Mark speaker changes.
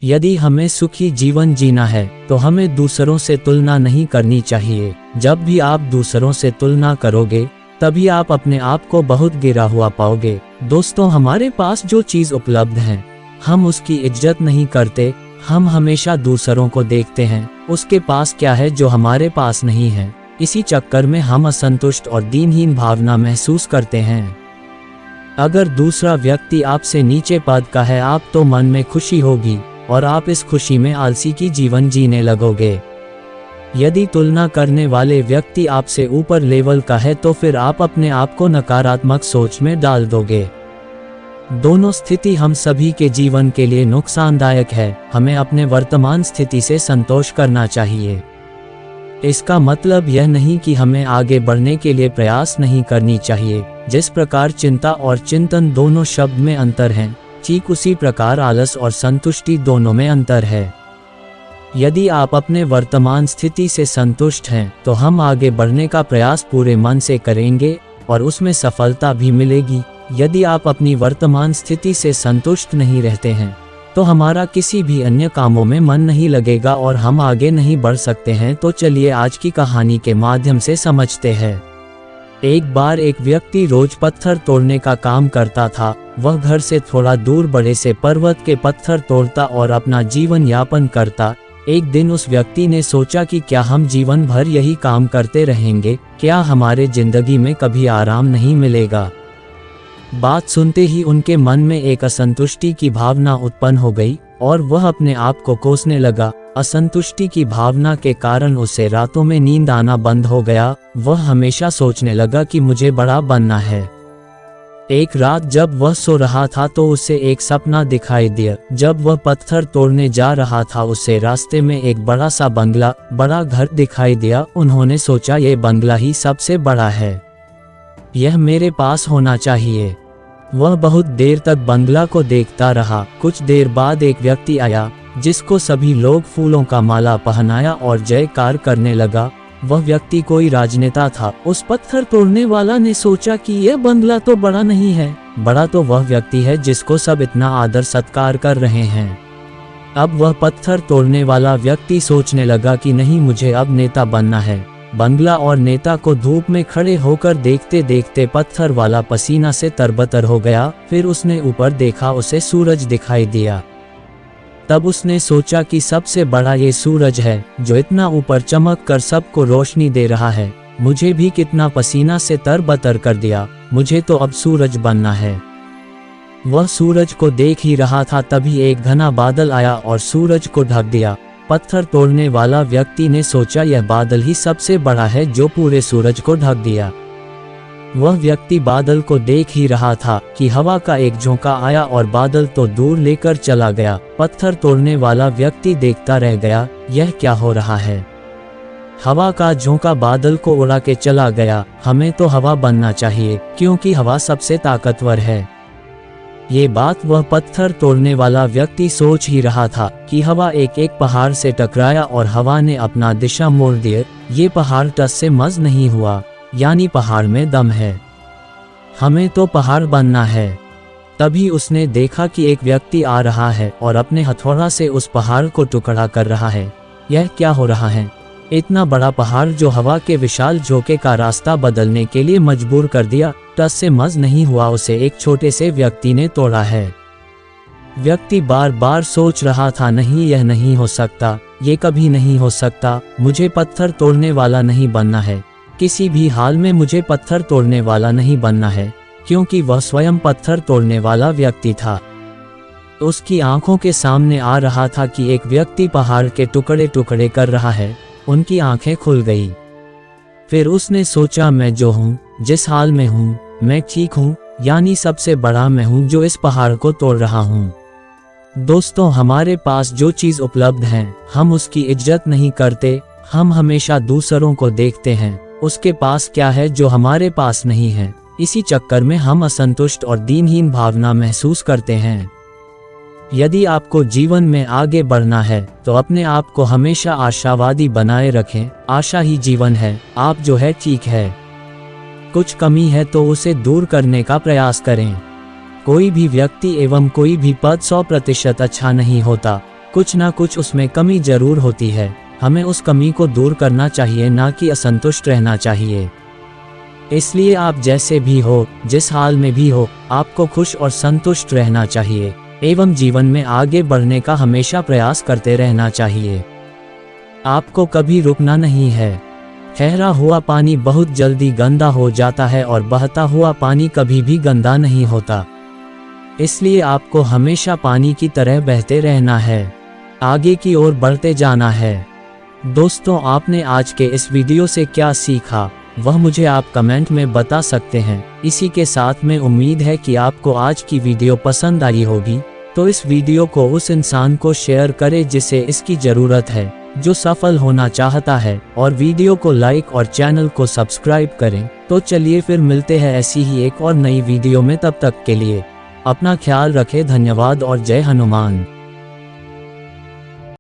Speaker 1: यदि हमें सुखी जीवन जीना है तो हमें दूसरों से तुलना नहीं करनी चाहिए। जब भी आप दूसरों से तुलना करोगे तभी आप अपने आप को बहुत गिरा हुआ पाओगे। दोस्तों, हमारे पास जो चीज़ उपलब्ध है हम उसकी इज्जत नहीं करते। हम हमेशा दूसरों को देखते हैं उसके पास क्या है जो हमारे पास नहीं है। इसी चक्कर में हम असंतुष्ट और दीनहीन भावना महसूस करते हैं। अगर दूसरा व्यक्ति आपसे नीचे पद का है आप तो मन में खुशी होगी और आप इस खुशी में आलसी की जीवन जीने लगोगे। यदि तुलना करने वाले व्यक्ति आपसे ऊपर लेवल का है तो फिर आप अपने आप को नकारात्मक सोच में डाल दोगे। दोनों स्थिति हम सभी के जीवन के लिए नुकसानदायक है। हमें अपने वर्तमान स्थिति से संतोष करना चाहिए। इसका मतलब यह नहीं कि हमें आगे बढ़ने के लिए प्रयास नहीं करनी चाहिए। जिस प्रकार चिंता और चिंतन दोनों शब्द में अंतर हैं, ठीक उसी प्रकार आलस और संतुष्टि दोनों में अंतर है। यदि आप अपने वर्तमान स्थिति से संतुष्ट हैं तो हम आगे बढ़ने का प्रयास पूरे मन से करेंगे और उसमें सफलता भी मिलेगी। यदि आप अपनी वर्तमान स्थिति से संतुष्ट नहीं रहते हैं तो हमारा किसी भी अन्य कामों में मन नहीं लगेगा और हम आगे नहीं बढ़ सकते हैं। तो चलिए आज की कहानी के माध्यम से समझते हैं। एक बार एक व्यक्ति रोज पत्थर तोड़ने का काम करता था। वह घर से थोड़ा दूर बड़े से पर्वत के पत्थर तोड़ता और अपना जीवन यापन करता। एक दिन उस व्यक्ति ने सोचा कि क्या हम जीवन भर यही काम करते रहेंगे? क्या हमारे जिंदगी में कभी आराम नहीं मिलेगा? बात सुनते ही उनके मन में एक असंतुष्टि की भावना उत्पन्न हो गई और वह अपने आप को कोसने लगा। असंतुष्टि की भावना के कारण उसे रातों में नींद आना बंद हो गया। वह हमेशा सोचने लगा कि मुझे बड़ा बनना है। एक रात जब वह सो रहा था तो उसे एक सपना दिखाई दिया। जब वह पत्थर तोड़ने जा रहा था उसे रास्ते में एक बड़ा सा बंगला, बड़ा घर दिखाई दिया। उन्होंने सोचा ये बंगला ही सबसे बड़ा है, यह मेरे पास होना चाहिए। वह बहुत देर तक बंगला को देखता रहा। कुछ देर बाद एक व्यक्ति आया जिसको सभी लोग फूलों का माला पहनाया और जयकार करने लगा। वह व्यक्ति कोई राजनेता था। उस पत्थर तोड़ने वाला ने सोचा कि यह बंगला तो बड़ा नहीं है, बड़ा तो वह व्यक्ति है जिसको सब इतना आदर सत्कार कर रहे हैं। अब वह पत्थर तोड़ने वाला व्यक्ति सोचने लगा कि नहीं, मुझे अब नेता बनना है। बंगला और नेता को धूप में खड़े होकर देखते देखते पत्थर वाला पसीना से तरबतर हो गया। फिर उसने ऊपर देखा, उसे सूरज दिखाई दिया। तब उसने सोचा कि सबसे बड़ा ये सूरज है जो इतना ऊपर चमक कर सबको रोशनी दे रहा है। मुझे भी कितना पसीना से तरबतर कर दिया, मुझे तो अब सूरज बनना है। वह सूरज को देख ही रहा था तभी एक घना बादल आया और सूरज को ढक दिया। पत्थर तोड़ने वाला व्यक्ति ने सोचा यह बादल ही सबसे बड़ा है जो पूरे सूरज को ढक दिया। वह व्यक्ति बादल को देख ही रहा था कि हवा का एक झोंका आया और बादल तो दूर लेकर चला गया। पत्थर तोड़ने वाला व्यक्ति देखता रह गया, यह क्या हो रहा है? हवा का झोंका बादल को उड़ा के चला गया। हमें तो हवा बनना चाहिए क्योंकि हवा सबसे ताकतवर है। ये बात वह पत्थर तोड़ने वाला व्यक्ति सोच ही रहा था कि हवा एक एक पहाड़ से टकराया और हवा ने अपना दिशा मोड़ दिया। ये पहाड़ टस से मस नहीं हुआ, यानी पहाड़ में दम है। हमें तो पहाड़ बनना है। तभी उसने देखा कि एक व्यक्ति आ रहा है और अपने हथौड़ा से उस पहाड़ को टुकड़ा कर रहा है। यह क्या हो रहा है? इतना बड़ा पहाड़ जो हवा के विशाल झोंके का रास्ता बदलने के लिए मजबूर कर दिया, टस से मस नहीं हुआ, उसे एक छोटे से व्यक्ति ने तोड़ा है। व्यक्ति बार बार सोच रहा था, नहीं, यह नहीं हो सकता, ये कभी नहीं हो सकता। मुझे पत्थर तोड़ने वाला नहीं बनना है, किसी भी हाल में मुझे पत्थर तोड़ने वाला नहीं बनना है, क्योंकि वह स्वयं पत्थर तोड़ने वाला व्यक्ति था। उसकी आंखों के सामने आ रहा था कि एक व्यक्ति पहाड़ के टुकड़े टुकड़े कर रहा है। उनकी आंखें खुल गई। फिर उसने सोचा, मैं जो हूँ, जिस हाल में हूँ, मैं ठीक हूँ, यानी सबसे बड़ा मैं हूँ जो इस पहाड़ को तोड़ रहा हूँ। दोस्तों, हमारे पास जो चीज़ उपलब्ध है हम उसकी इज्जत नहीं करते। हम हमेशा दूसरों को देखते हैं उसके पास क्या है जो हमारे पास नहीं है। इसी चक्कर में हम असंतुष्ट और दीनहीन भावना महसूस करते हैं। यदि आपको जीवन में आगे बढ़ना है तो अपने आप को हमेशा आशावादी बनाए रखें। आशा ही जीवन है। आप जो है ठीक है, कुछ कमी है तो उसे दूर करने का प्रयास करें। कोई भी व्यक्ति एवं कोई भी पद 100% अच्छा नहीं होता। कुछ ना कुछ उसमें कमी जरूर होती है, हमें उस कमी को दूर करना चाहिए, ना कि असंतुष्ट रहना चाहिए। इसलिए आप जैसे भी हो, जिस हाल में भी हो, आपको खुश और संतुष्ट रहना चाहिए एवं जीवन में आगे बढ़ने का हमेशा प्रयास करते रहना चाहिए। आपको कभी रुकना नहीं है। ठहरा हुआ पानी बहुत जल्दी गंदा हो जाता है और बहता हुआ पानी कभी भी गंदा नहीं होता। इसलिए आपको हमेशा पानी की तरह बहते रहना है, आगे की ओर बढ़ते जाना है। दोस्तों, आपने आज के इस वीडियो से क्या सीखा वह मुझे आप कमेंट में बता सकते हैं। इसी के साथ में उम्मीद है कि आपको आज की वीडियो पसंद आई होगी, तो इस वीडियो को उस इंसान को शेयर करें जिसे इसकी ज़रूरत है, जो सफल होना चाहता है, और वीडियो को लाइक और चैनल को सब्सक्राइब करें। तो चलिए फिर मिलते हैं ऐसी ही एक और नई वीडियो में। तब तक के लिए अपना ख्याल रखें। धन्यवाद और जय हनुमान।